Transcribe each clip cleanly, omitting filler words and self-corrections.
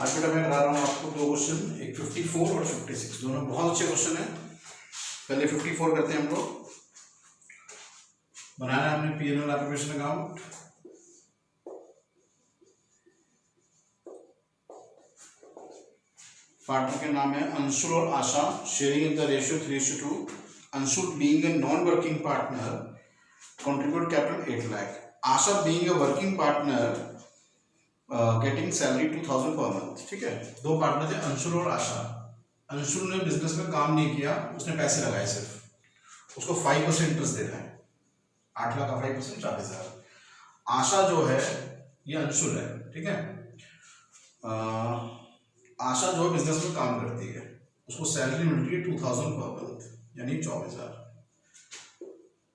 आज बेटा मैं करा रहा हूँ आपको दो क्वेश्चन, एक 54 और 56, दोनों बहुत अच्छे क्वेश्चन है। पहले 54 करते हैं हम लोग। बनाना है हमने पीएनएल एप्लीकेशन अकाउंट। पार्टनर के नाम है अंशुल और Asha, sharing in the ratio 3:2। Anshul being a non working partner contribute capital 8 lakh. Asha being a working partner getting salary 2000 per month. ठीक है, दो पार्टनर थे अंशुल और आशा। अंशुल ने बिजनेस में काम नहीं किया, उसने पैसे लगाए सिर्फ, उसको 5% इंटरेस्ट देना है। 8 लाख का 5% 40,000। आशा जो है ये अंशुल है, ठीक है। आशा जो बिजनेस में काम करती है उसको सैलरी मिलती है 2000 पर मंथ, यानी 24,000।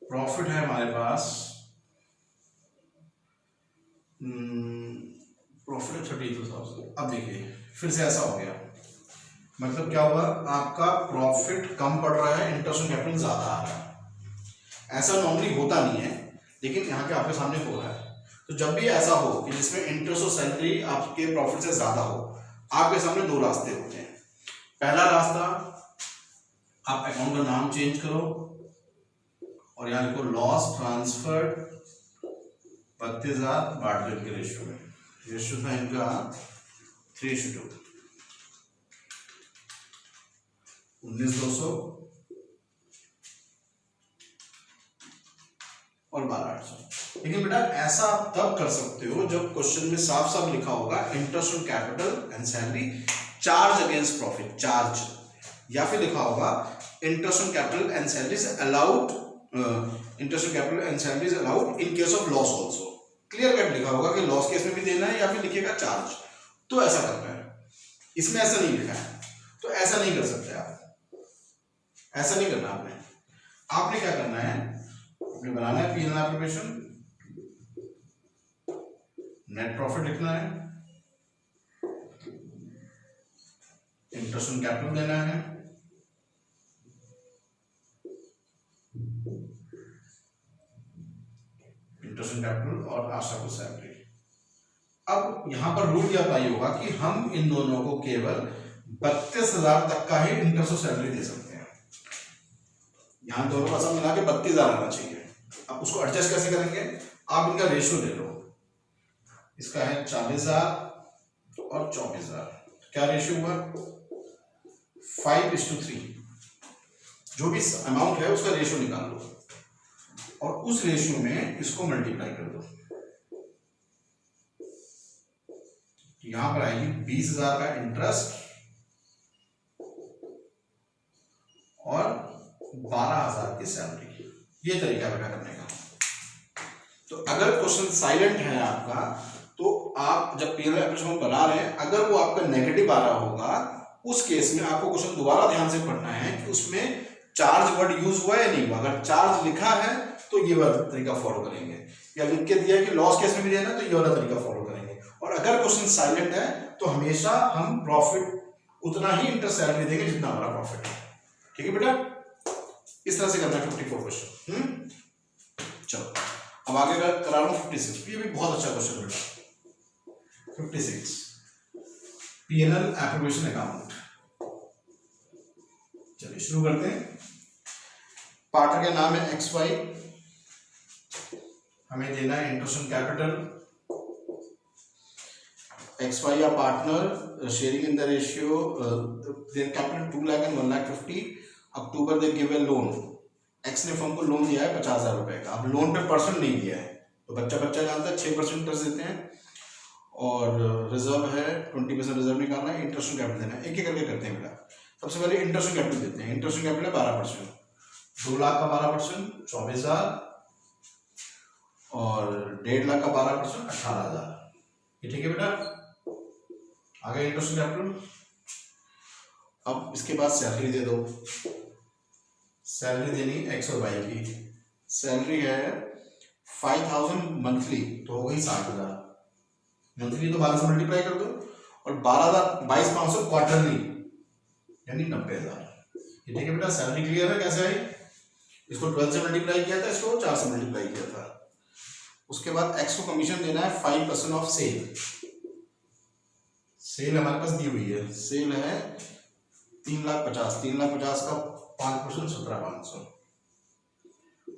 प्रॉफिट है हमारे पास प्रॉफिट 32,000। अब देखिए फिर से ऐसा हो गया, मतलब क्या हुआ, आपका प्रॉफिट कम पड़ रहा है, इंटरेस्ट ऑन कैपिटल ज्यादा आ रहा है। ऐसा नॉर्मली होता नहीं है, लेकिन यहाँ के आपके सामने हो रहा है। तो जब भी ऐसा हो कि जिसमें इंटरेस्ट और सैलरी आपके प्रॉफिट से ज्यादा हो, आपके सामने दो रास्ते होते हैं। पहला रास्ता, आप अकाउंट का नाम चेंज करो और यहाँ लिखो लॉस ट्रांसफर्ड 32,000 बांट दो इनके रेशियो में। रेशियो था इनका 3:2, 19,200 और 12,800। लेकिन बेटा ऐसा आप तब कर सकते हो जब क्वेश्चन में साफ साफ लिखा होगा interest on capital and salary charge against profit, charge, या फिर लिखा होगा interest on capital and salaries allowed, interest on capital and salaries allowed in case of loss also. Clear cut लिखा होगा कि लॉस केस में भी देना है, या फिर लिखेगा चार्ज, तो ऐसा करना है। इसमें ऐसा नहीं लिखा है, तो ऐसा नहीं कर सकते आप, ऐसा नहीं करना आपने। आपने क्या करना है, आपने बनाना है पीएनएल एप्लीकेशन, नेट प्रॉफिट लिखना है, इंटरेस्ट ऑन कैपिटल देना है, इंटरेस्ट ऑन कैपिटल और आशा को सैलरी। अब यहां पर रूल क्या अप्लाई होगा कि हम इन दोनों को केवल 32,000 तक का ही इंटरेस्ट और सैलरी दे सकते हैं। यहां दोनों का सब मिला के 32,000 आना चाहिए। अब उसको एडजस्ट कैसे करेंगे, आप इनका रेशियो ले लो। इसका है 40,000 और 24,000। क्या रेशियो हुआ, 5:3। जो भी अमाउंट है उसका रेशियो निकाल लो और उस रेशियो में इसको मल्टीप्लाई कर दो। यहां पर आएगी 20,000 का इंटरेस्ट और 12,000 की सैलरी। ये तरीका बेटा करने का। तो अगर क्वेश्चन साइलेंट है आपका, तो आप जब पीएनएल एप्लीकेशन बना रहे हैं, अगर वो आपका नेगेटिव आ रहा होगा, उस केस में आपको क्वेश्चन दोबारा ध्यान से पढ़ना है कि उसमें चार्ज वर्ड यूज हुआ है नहीं हुआ। अगर चार्ज लिखा है तो ये वाला तरीका फॉलो करेंगे, या लिख के दिया कि लॉस केस में भी देना तो ये वाला तरीका फॉलो करेंगे। और अगर क्वेश्चन साइलेंट है तो हमेशा हम प्रॉफिट उतना ही इंटरेस्ट सैलरी देंगे जितना हमारा प्रॉफिट है। ठीक है बेटा, इस तरह से करना है 54 क्वेश्चन। चलो अब आगे करा रहा हूं 56। ये भी बहुत अच्छा क्वेश्चन बेटा। 56 पीएनएल एप्लीकेशन अकाउंट। चलिए शुरू करते हैं। पार्टनर का नाम है XY, हमें देना है इंटरेस्ट ऑन कैपिटल। XY या partner sharing in the ratio, their capital 2 lakh and 1,50,000। October they give a loan. X ने फर्म को लोन दिया है 50,000 रुपए का। अब लोन पे परसेंट नहीं दिया है, तो बच्चा जानता है 6% इंटरेस्ट देते हैं, और रिजर्व है 20% रिजर्व निकालना है, इंटरेस्ट ऑन कैपिटल देना है। एक एक करके करते हैं बेटा। सबसे पहले इंटरेस्ट ऑन कैपिटल देते हैं। इंटरेस्ट ऑन कैपिटल है 12%, 2 लाख का 12% 24,000, और 1.5 लाख का 12% 18,000। ये ठीक है बेटा। आगे इंटरेस्ट ऑन कैपिटल। अब इसके बाद सैलरी दे दो। सैलरी देनी X और Y की। सैलरी है 5,000 मंथली, तो हो गई 60,000 मंथली, तो 12 से मल्टीप्लाई कर दो, और 22,500 क्वार्टरली, यानी 90,000। ये ठीक है बेटा। सैलरी क्लियर है कैसे आई, इसको 12 से मल्टीप्लाई किया था, इसको 4 से मल्टीप्लाई किया था। उसके बाद X को कमीशन देना है 5% ऑफ सेल। सेल हमारे पास दी हुई है, सेल है 3,50,000, 3,50,000 का 5% 17,500,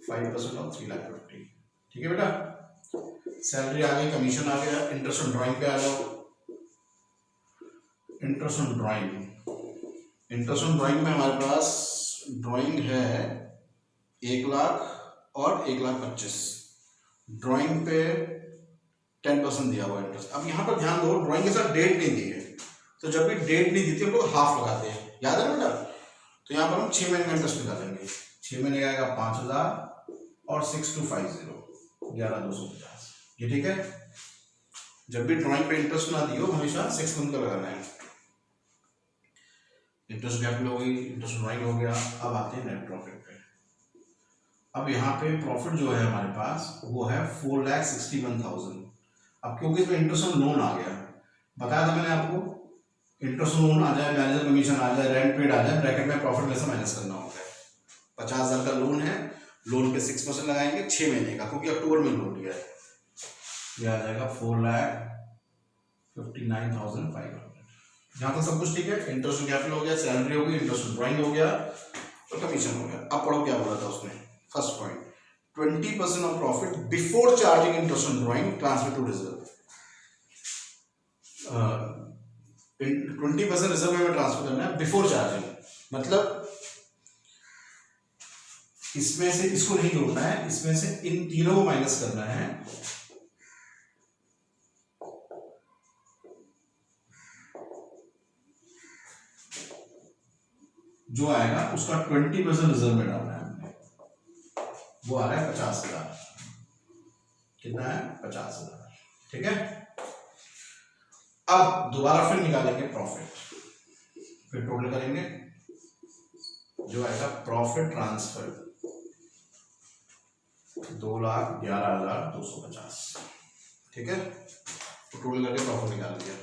5% ऑफ 3,50,000। ठीक है बेटा, सैलरी आ गई, कमीशन आ गया। इंटरेस्ट ऑन ड्राइंग पे आ जाओ। Interest on drawing, interest on drawing में हमारे पास ड्राइंग है 1,00,000 और 1,25,000। ड्राइंग पे 10% दिया हुआ इंटरेस्ट। अब यहाँ पर ध्यान दो, ड्राइंग के साथ डेट नहीं दी है, तो जब भी डेट नहीं दी थी हम लोग हाफ लगाते हैं, याद है बेटा। तो यहाँ पर हम 6 महीने का इंटरेस्ट निकालेंगे। 6 महीने का आएगा 5,000 और 6250 11,250। ये ठीक है। जब भी ड्राइंग पे इंटरेस्ट ना दियो, हमेशा 6 मंथ का लगाना है। इंटरेस्ट कैपिटल हो गई, इंटरेस्ट ड्राइंग हो गया। अब आते हैं नेट प्रॉफिट पे। अब यहाँ पे प्रॉफिट जो है हमारे पास वो है 4,61,000। अब क्योंकि इसमें इंटरेस्ट ऑन लोन आ गया, बताया था मैंने आपको, इंटरेस्ट ऑन लोन आ जाए, मैनेजर कमीशन आ जाए, रेंट पेड आ जाए, ब्रैकेट में प्रॉफिट में से माइनस करना होता है। 50,000 का लोन है, लोन पे 6% लगाएंगे 6 महीने का, क्योंकि अक्टूबर में लोन लिया है। ये आ जाएगा 4,59,500। यहाँ तक सब कुछ ठीक है। इंटरेस्ट कैपिटल हो गया, सैलरी हो गई, इंटरेस्ट ड्राइंग हो गया और कमीशन हो गया। अब पढ़ो क्या बोला था उसने। First point, 20% of profit before charging interest on drawing transfer to reserve. 20% reserve में ट्रांसफर करना है बिफोर चार्जिंग, मतलब इसमें से इसको नहीं जोड़ना है, इसमें से इन तीनों को माइनस करना है। जो आएगा उसका 20% रिजर्व में डालना है हमने, वो आ रहा है 50,000। कितना है? 50,000। ठीक है। अब दोबारा फिर निकालेंगे प्रॉफिट, फिर टोटल करेंगे, जो आएगा प्रॉफिट ट्रांसफर 2,11,250। ठीक है, तो टोटल करके प्रॉफिट निकाल लिया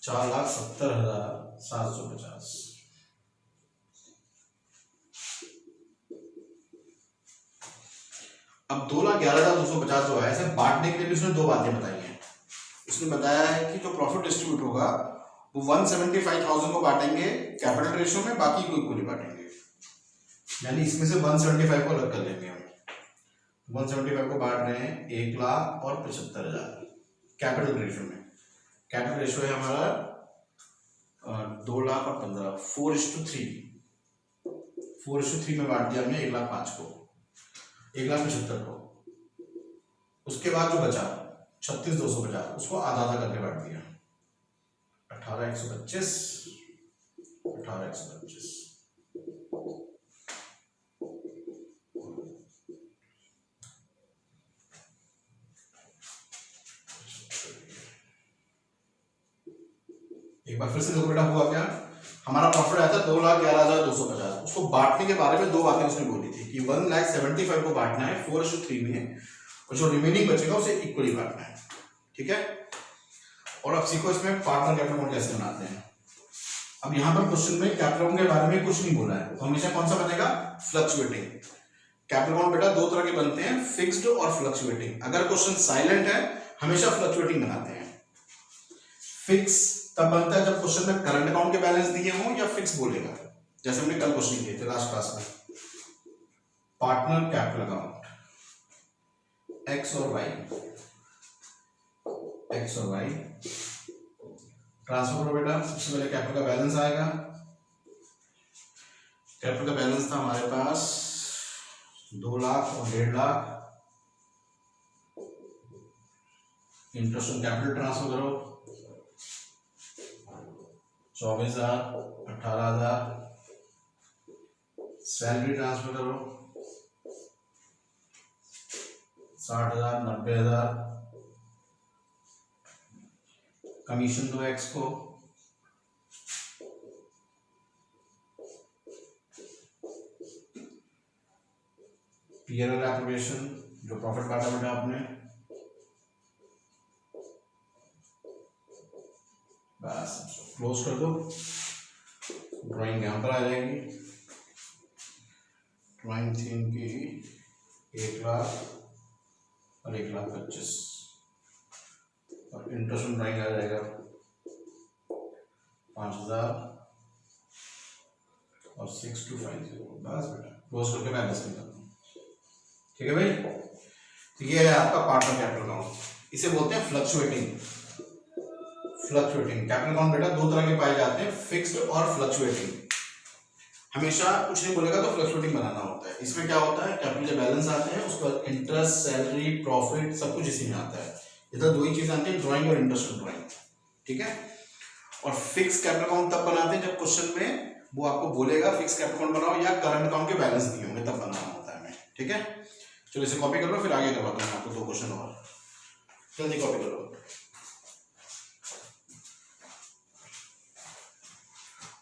4,70,750। अब 2,11,250 जो है, इसे बांटने के लिए भी उसने दो बातें बताई हैं। उसने बताया है कि जो प्रॉफिट डिस्ट्रीब्यूट होगा वो 175,000 को बांटेंगे कैपिटल रेशियो में, बाकी को नहीं बांटेंगे। यानी इसमें से 175 को अलग कर लेंगे हम। 175 को बांट रहे हैं 1,00,000 और 75,000 कैपिटल रेशियो में। कैपिटल रेशियो है हमारा 2,00,000 और 15, 4:3। 4:3 में बांट दिया हमने 1,05,000 को, 1,75,000 को। उसके बाद जो बचा 36,250, उसको आधा आधा करके बांट दिया 18,125, 18,125। एक बार फिर से देखो बेटा, हुआ क्या। हमारा प्रॉफिट आया था 2,11,250। उसको बांटने के बारे में दो बातें उसने बोली थी कि 1,75,000 को बांटना है 4:3 में, और जो रिमेनिंग बचेगा उसे इक्वली बांटना है। ठीक है। और अब सीखो इसमें पार्टनर कैपिटल अकाउंट कैसे बनाते हैं। अब यहाँ पर क्वेश्चन में कैपिटल अकाउंट के बारे में कुछ नहीं बोला है, तो हमेशा कौन सा बनेगा? फ्लक्चुएटिंग। कैपिटल अकाउंट बेटा दो तरह के बनते हैं, फिक्स्ड और फ्लक्चुएटिंग। अगर क्वेश्चन साइलेंट है हमेशा फ्लक्चुएटिंग बनाते हैं। फिक्स तब बनता है जब क्वेश्चन में करंट अकाउंट के बैलेंस दिए हों या फिक्स बोलेगा, जैसे हमने कल क्वेश्चन किए थे लास्ट क्लास में। पार्टनर कैपिटल अकाउंट एक्स और वाई, एक्स और वाई ट्रांसफर करो बेटा। सबसे पहले कैपिटल का बैलेंस आएगा। कैपिटल का बैलेंस था हमारे पास 2,00,000 और 1,50,000। इंटरेस्ट ऑन कैपिटल ट्रांसफर करो 24,000, 18,000। सैलरी ट्रांसफर करो 60,000, 90,000। कमीशन दो एक्स को, पीएनएल एप्लीकेशन जो प्रॉफिट बांटा बेटा आपने, बस क्लोज कर दो। ड्राइंग यहां पर आ जाएगी। ड्राइंग थी इनकी 1,00,000 और 1,25,000। और इंटरेस्ट ऑन ड्राइंग आ जाएगा 5000 और 6250, बस बेटा क्लोज करके बैलेंस निकालना। ठीक है भाई, तो ये है आपका पार्टनर कैपिटल अकाउंट, इसे बोलते हैं फ्लक्चुएटिंग। फ्लक्चुएटिंग कैपिटल अकाउंट बेटा दो तरह के पाए जाते हैं, फिक्स्ड और फ्लक्चुएटिंग। हमेशा कुछ नहीं बोलेगा तो फ्लक्चुएटिंग बनाना होता है। इसमें क्या होता है, कैपिटल बैलेंस आते हैं, उसके बाद इंटरेस्ट, सैलरी, प्रॉफिट सब कुछ इसी में आता है। इधर दो ही चीजें आती हैं, ड्राइंग और इंटरेस्ट ऑन ड्राइंग। ठीक है, और फिक्स कैपिटल अकाउंट तब बनाते हैं जब क्वेश्चन में वो आपको बोलेगा फिक्स कैपिटल अकाउंट बनाओ या करंट अकाउंट के बैलेंस दिए होंगे, तब बनाना होता है हमें। ठीक है, चलो इसे कॉपी कर लो, फिर आगे करवाता हूँ आपको 2 क्वेश्चन और। जल्दी कॉपी कर लो।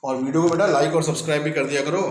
और वीडियो को बेटा लाइक और सब्सक्राइब भी कर दिया करो।